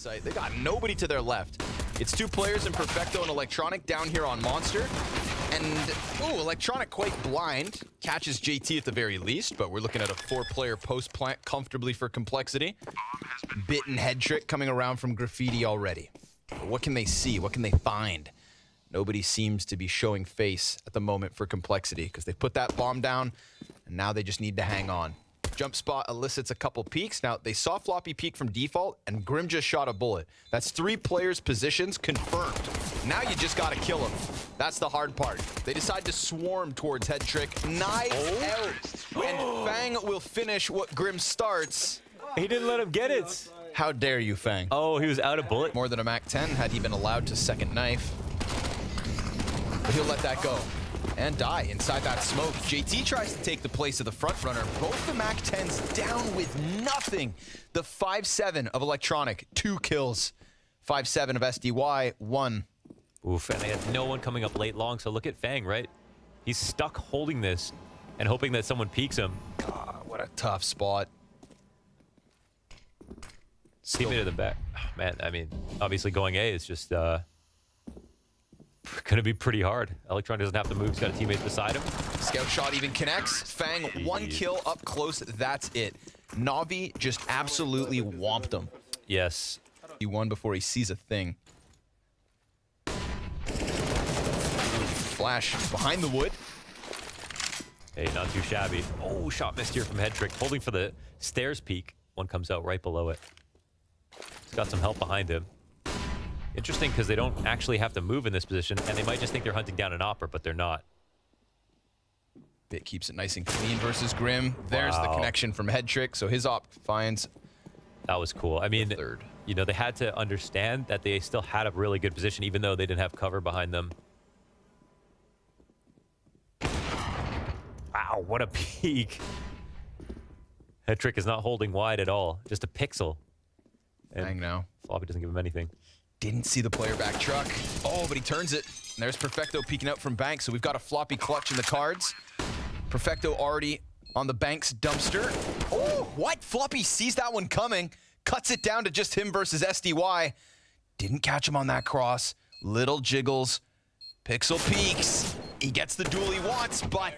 site. They got nobody to their left. It's two players in Perfecto and Electronic down here on Monster. And, oh, Electronic quite blind. Catches JT at the very least, but we're looking at a 4-player post plant comfortably for CompLexity. Bitten head trick coming around from Graffiti already. What can they see? What can they find? Nobody seems to be showing face at the moment for CompLexity because they put that bomb down and now they just need to hang on. Jump spot elicits a couple peeks. Now, they saw Floppy peek from default, and Grim just shot a bullet. That's 3 players' positions confirmed. Now you just gotta kill them. That's the hard part. They decide to swarm towards head trick. Knives out. And Fang will finish what Grim starts. He didn't let him get it. How dare you, Fang? Oh, he was out of bullet. More than a MAC-10 had he been allowed to second knife. But he'll let that go. And die inside that smoke. JT tries to take the place of the front runner. Both the MAC-10s down with nothing. The 5-7 of Electronic, 2 kills. 5-7 of SDY, 1. Oof, and they had no one coming up late long, so look at Fang, right? He's stuck holding this and hoping that someone peeks him. God, what a tough spot. Teammate to the back. Oh, man, I mean, obviously going A is just gonna be pretty hard. Electron doesn't have to move, he's got a teammate beside him. Scout shot even connects. Fang, 1 kill up close, that's it. Navi just absolutely whomped him. Yes. He won before he sees a thing. Flash behind the wood. Hey, not too shabby. Oh, shot missed here from head trick. Holding for the stairs peak. One comes out right below it. He's got some help behind him. Interesting, because they don't actually have to move in this position, and they might just think they're hunting down an opera, but they're not. Bit keeps it nice and clean versus Grim. There's the connection from head trick, so his op finds. That was cool. I mean, third. You know, they had to understand that they still had a really good position, even though they didn't have cover behind them. Wow, what a peek. Head trick is not holding wide at all. Just a pixel. And Hang now. Floppy doesn't give him anything. Didn't see the player back truck. Oh, but he turns it. And there's Perfecto peeking out from Bank, so we've got a Floppy clutch in the cards. Perfecto already on the Bank's dumpster. Oh, what? Floppy sees that one coming. Cuts it down to just him versus SDY. Didn't catch him on that cross. Little jiggles. Pixel peeks. He gets the duel he wants, but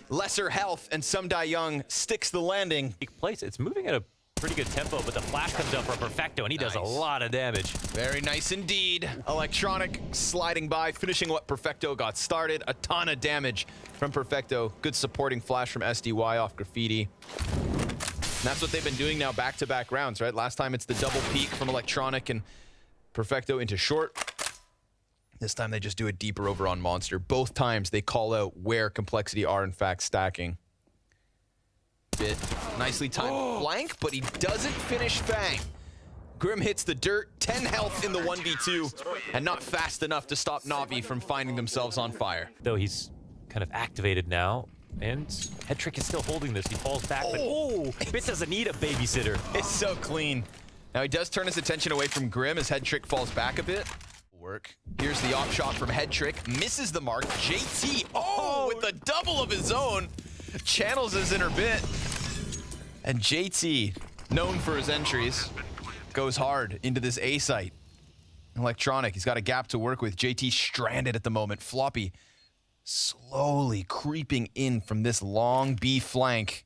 lesser health, and Some Die Young sticks the landing. Place. It's moving at a pretty good tempo, but the flash comes up from Perfecto, and he does a lot of damage. Very nice indeed. Electronic sliding by, finishing what Perfecto got started. A ton of damage from Perfecto. Good supporting flash from SDY off Graffiti. And that's what they've been doing now back-to-back rounds, right? Last time it's the double peak from Electronic and Perfecto into short. This time they just do it deeper over on Monster. Both times they call out where CompLexity are in fact stacking. Bit nicely timed flank, but he doesn't finish Fang. Grim hits the dirt, 10 health in the 1v2, and not fast enough to stop Navi from finding themselves on fire. Though he's kind of activated now, and head trick is still holding this. He falls back, but Bit doesn't need a babysitter. It's so clean. Now he does turn his attention away from Grim as head trick falls back a bit. Work. Here's the op shot from head trick, misses the mark. JT, with a double of his own, channels his inner bit. And JT, known for his entries, goes hard into this A site. Electronic, he's got a gap to work with. JT stranded at the moment. Floppy slowly creeping in from this long B flank.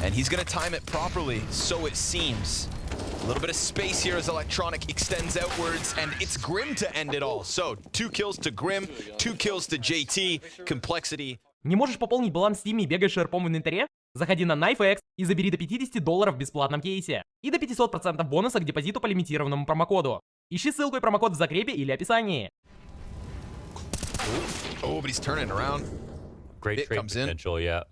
And he's gonna time it properly, so it seems. A little bit of space here as Electronic extends outwards, and it's Grim to end it all. So, 2 kills to Grim, 2 kills to JT, CompLexity. Не можешь пополнить баланс в Steam и бегаешь шерпом в инвентаре? Заходи на NaVI и забери до $50 в бесплатном кейсе. И до 500% бонуса к депозиту по лимитированному промокоду. Ищи ссылку и промокод в закрепе или описании. Oh, but he's turning around. Great trade potential, yeah.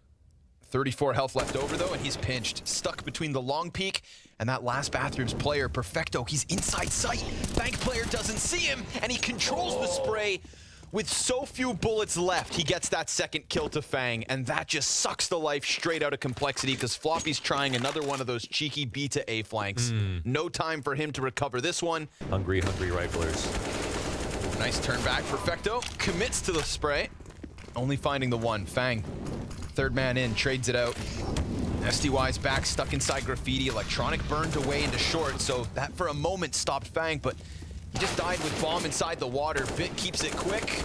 34 health left over, though, and he's pinched. Stuck between the long peak and that last bathroom's player, Perfecto. He's inside sight. Bank player doesn't see him, and he controls the spray. With so few bullets left, he gets that second kill to Fang, and that just sucks the life straight out of CompLexity because Floppy's trying another one of those cheeky B to A flanks. No time for him to recover this one. Hungry riflers. Nice turn back. Perfecto commits to the spray. Only finding the one. Fang, third man in, trades it out. SDY's back, stuck inside Graffiti. Electronic burned away into short, so that for a moment stopped Fang, but he just died with bomb inside the water. Bit keeps it quick.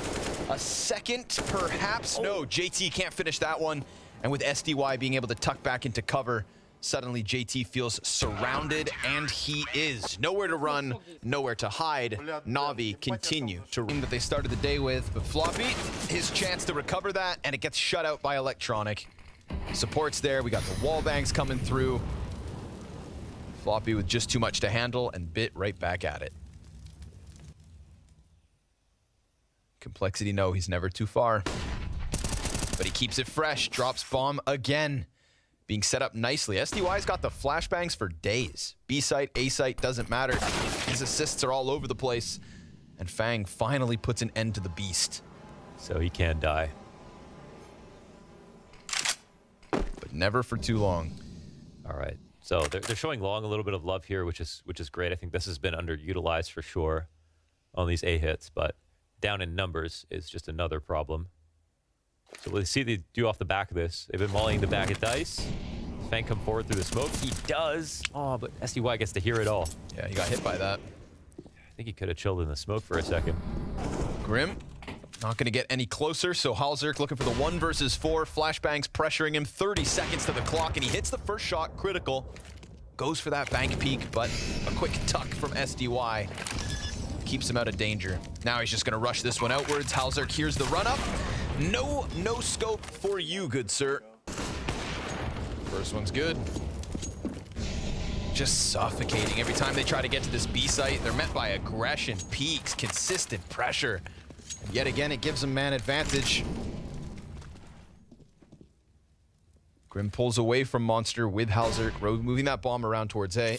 A second, perhaps? No, JT can't finish that one. And with SDY being able to tuck back into cover, suddenly JT feels surrounded, and he is. Nowhere to run, nowhere to hide. NaVi continue to ring that they started the day with, but Floppy, his chance to recover that, and it gets shut out by Electronic. Support's there, we got the wall bangs coming through. Floppy with just too much to handle, and Bit right back at it. CompLexity, no, he's never too far. But he keeps it fresh, drops bomb again. Being set up nicely. SDY's got the flashbangs for days. B site, A site, doesn't matter. His assists are all over the place. And Fang finally puts an end to the beast. So he can die. But never for too long. All right. So they're showing Long a little bit of love here, which is great. I think this has been underutilized for sure on these A hits, but down in numbers is just another problem. So we'll see they do off the back of this. They've been mauling the back of dice. Fang come forward through the smoke. He does. Oh, but SDY gets to hear it all. Yeah, he got hit by that. I think he could have chilled in the smoke for a second. Grim, not going to get any closer, so Halzerk looking for the 1 versus 4. Flashbangs pressuring him. 30 seconds to the clock, and he hits the first shot, critical. Goes for that bank peek, but a quick tuck from SDY keeps him out of danger. Now he's just going to rush this one outwards. Halzerk hears the run-up. No scope for you, good sir. First one's good. Just suffocating every time they try to get to this B site. They're met by aggression, peaks, consistent pressure. And yet again, it gives them man advantage. Grim pulls away from Monster with Halzerk, moving that bomb around towards A.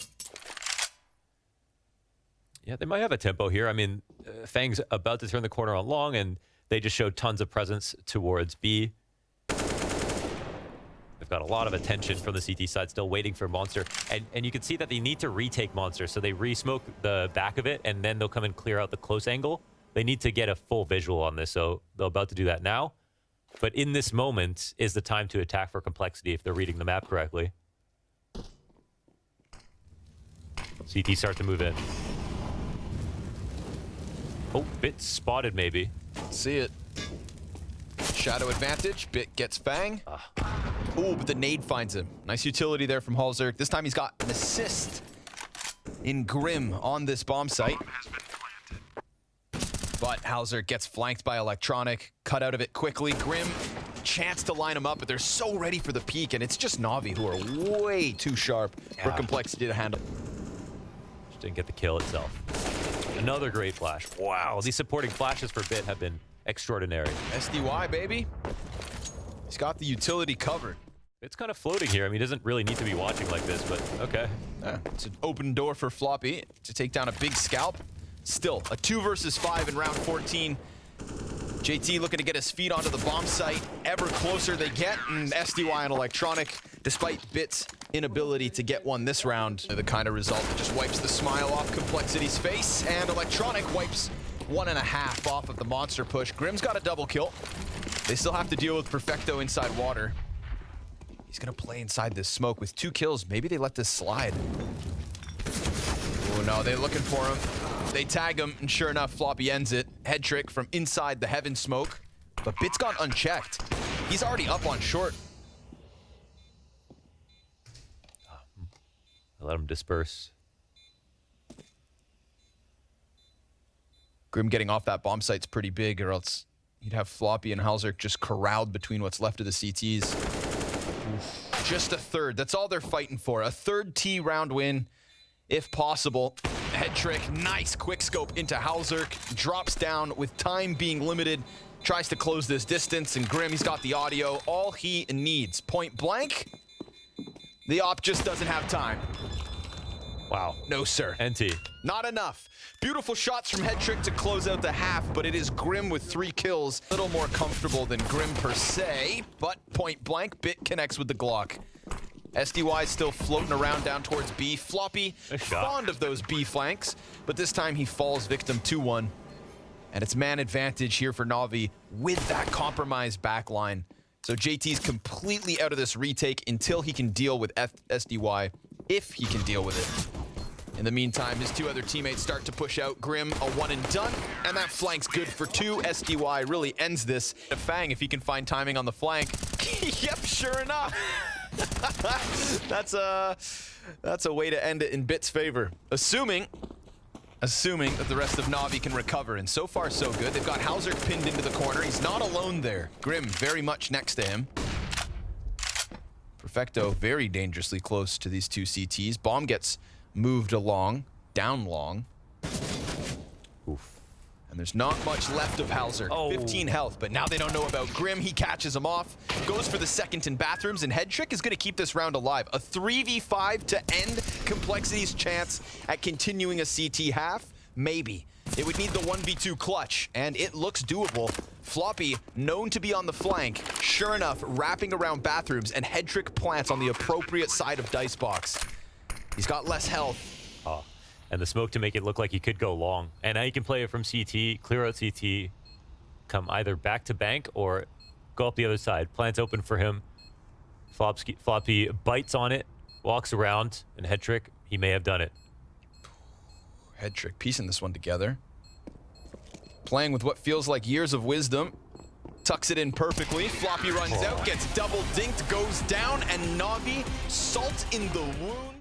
Yeah, they might have a tempo here. I mean, Fang's about to turn the corner on Long, and they just showed tons of presence towards B. They've got a lot of attention from the CT side, still waiting for Monster. And you can see that they need to retake Monster, so they re-smoke the back of it, and then they'll come and clear out the close angle. They need to get a full visual on this, so they're about to do that now. But in this moment is the time to attack for CompLexity if they're reading the map correctly. CT start to move in. Oh, Bit spotted maybe. See it. Shadow advantage. Bit gets Fang. Oh, but the nade finds him. Nice utility there from Halzerk. This time he's got an assist in Grim on this bomb site. But Halzerk gets flanked by Electronic. Cut out of it quickly. Grim, chance to line him up, but they're so ready for the peak, and it's just NaVi who are way too sharp for CompLexity to handle. Just didn't get the kill itself. Another great flash. Wow, these supporting flashes for Bit have been extraordinary. SDY, baby. He's got the utility covered. It's kind of floating here. I mean, he doesn't really need to be watching like this, but okay. It's an open door for Floppy to take down a big scalp. Still, a 2 versus 5 in round 14. JT looking to get his feet onto the bomb site. Ever closer they get, and SDY and Electronic, despite Bit's inability to get one this round, the kind of result that just wipes the smile off CompLexity's face, and Electronic wipes 1.5 off of the monster push. Grim's got a double kill. They still have to deal with Perfecto inside water. He's gonna play inside this smoke with 2 kills. Maybe they let this slide. Oh no, they're looking for him. They tag him, and sure enough, Floppy ends it. Head trick from inside the heaven smoke. But Bit's gone unchecked. He's already up on short. I let him disperse. Grim getting off that bomb site's pretty big, or else you'd have Floppy and Halzerk just corralled between what's left of the CTs. Oof. Just a third. That's all they're fighting for. A third T round win, if possible. Head trick, nice quick scope into Halzerk. Drops down with time being limited. Tries to close this distance, and Grim, he's got the audio. All he needs. Point blank. The op just doesn't have time. Wow. No, sir. NT. Not enough. Beautiful shots from Head Trick to close out the half, but it is Grim with 3 kills. A little more comfortable than Grim per se, but point blank, Bit connects with the Glock. SDY still floating around down towards B. Floppy, fond of those B flanks, but this time he falls victim 2-1. And it's man advantage here for NaVi with that compromised backline. So JT's completely out of this retake until he can deal with SDY, if he can deal with it. In the meantime, his two other teammates start to push out. Grim, a one and done, and that flank's good for two. SDY really ends this. Fang, if he can find timing on the flank. Yep, sure enough. That's a way to end it in Bit's favor. Assuming that the rest of Navi can recover, and so far so good. They've got Hauser pinned into the corner. He's not alone there. Grim very much next to him. Perfecto very dangerously close to these two CTs. Bomb gets moved along, down long. Oof. And there's not much left of Hauser. 15 health, but now they don't know about Grim. He catches him off, goes for the second in bathrooms, and Head Trick is going to keep this round alive. A 3v5 to end Complexity's chance at continuing a CT half? Maybe. It would need the 1v2 clutch, and it looks doable. Floppy, known to be on the flank, sure enough, wrapping around bathrooms, and Head Trick plants on the appropriate side of Dicebox. He's got less health. Oh. And the smoke to make it look like he could go long. And now you can play it from CT, clear out CT, come either back to bank or go up the other side. Plant's open for him. Floppy bites on it, walks around, and Head Trick, he may have done it. Head Trick piecing this one together. Playing with what feels like years of wisdom. Tucks it in perfectly. Floppy runs out, gets double dinked, goes down, and Navi, salt in the wound.